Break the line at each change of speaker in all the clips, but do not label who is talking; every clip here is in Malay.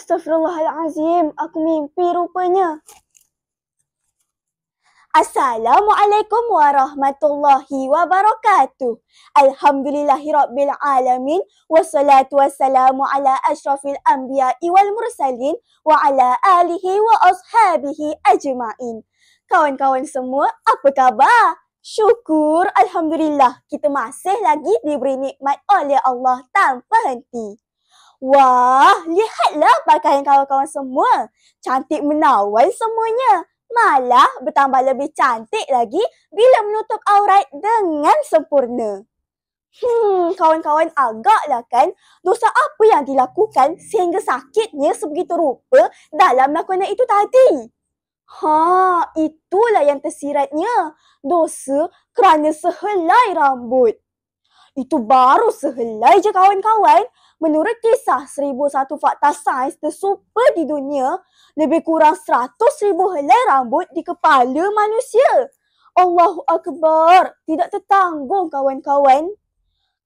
Astaghfirullahalazim, aku mimpi rupanya. Assalamualaikum warahmatullahi wabarakatuh. Alhamdulillahirabbil alamin wassalatu wassalamu ala asyrafil anbiya'i wal mursalin wa ala alihi wa ashabihi ajma'in. Kawan-kawan semua, apa khabar? Syukur alhamdulillah kita masih lagi diberi nikmat oleh Allah tanpa henti. Wah, lihatlah pakaian kawan-kawan semua. Cantik menawan semuanya. Malah bertambah lebih cantik lagi bila menutup aurat dengan sempurna. Kawan-kawan, agaklah kan dosa apa yang dilakukan sehingga sakitnya sebegitu rupa dalam lakonan itu tadi? Itulah yang tersiratnya. Dosa kerana sehelai rambut. Itu baru sehelai je kawan-kawan. Menurut kisah 1001 fakta sains tersuper di dunia, lebih kurang 100,000 helai rambut di kepala manusia. Allahu Akbar. Tidak tertanggung kawan-kawan.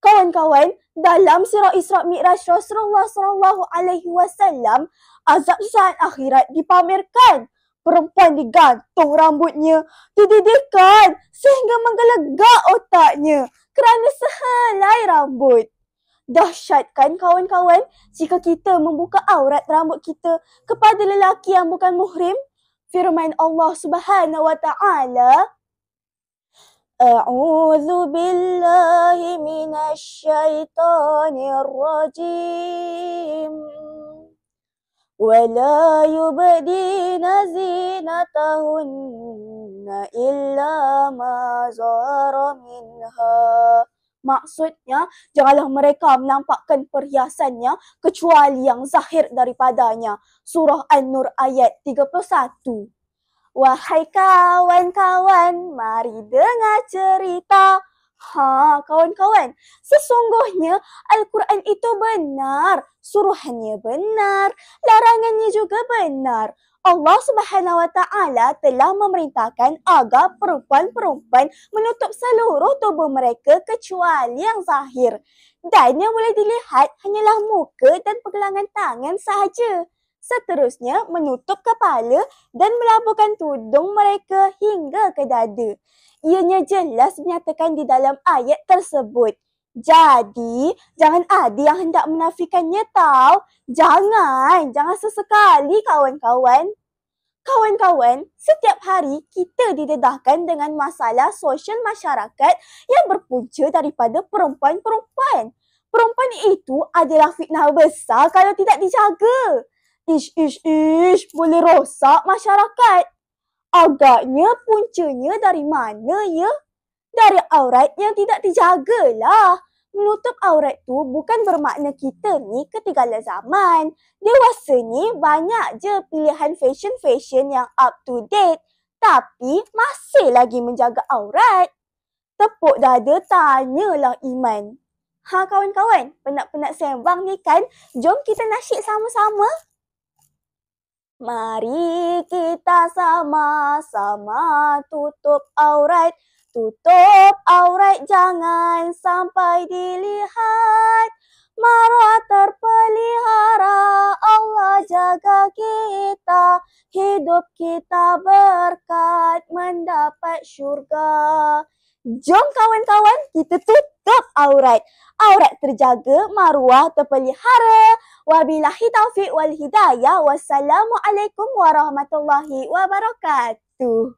Kawan-kawan, dalam sirah Isra Mi'raj Rasulullah SAW, azab saat akhirat dipamerkan. Perempuan digantung rambutnya, dididihkan sehingga menggelegak otaknya kerana sehelai rambut. Dahsyat kan kawan-kawan jika kita membuka aurat rambut kita kepada lelaki yang bukan muhrim? Firman Allah Subhanahu wa ta'ala, A'udzu billahi minasy syaithanir rajim. وَلَا يُبْدِينَ زِينَتَهُنَّ إِلَّا مَا ظَهَرَ مِنْهَا. Maksudnya, janganlah mereka menampakkan perhiasannya kecuali yang zahir daripadanya. Surah An-Nur ayat 31. Wahai kawan-kawan, mari dengar cerita. Kawan-kawan, sesungguhnya Al-Quran itu benar, suruhannya benar, larangannya juga benar. Allah Subhanahu wa ta'ala telah memerintahkan agar perempuan-perempuan menutup seluruh tubuh mereka kecuali yang zahir. Dan yang boleh dilihat hanyalah muka dan pergelangan tangan sahaja. Seterusnya menutup kepala dan melabuhkan tudung mereka hingga ke dada. Ianya jelas menyatakan di dalam ayat tersebut. Jadi, jangan ada yang hendak menafikannya tau. Jangan sesekali kawan-kawan. Kawan-kawan, setiap hari kita didedahkan dengan masalah sosial masyarakat yang berpunca daripada perempuan-perempuan. Perempuan itu adalah fitnah besar kalau tidak dijaga. Ish, boleh rosak masyarakat. Agaknya puncanya dari mana ya? Dari aurat yang tidak dijagalah. Menutup aurat tu bukan bermakna kita ni ketinggalan zaman. Dewasa ni banyak je pilihan fashion yang up to date. Tapi masih lagi menjaga aurat. Tepuk dada, tanyalah iman. Kawan-kawan, penat-penat sembang ni kan? Jom kita nasyid sama-sama. Mari kita sama-sama tutup aurat. Tutup aurat jangan sampai dilihat. Maruah terpelihara, Allah jaga kita. Hidup kita berkat mendapat syurga. Jom kawan-kawan kita tutup aurat. Aurat terjaga, maruah terpelihara. Wabillahi taufiq wal hidayah. Wassalamualaikum warahmatullahi wabarakatuh.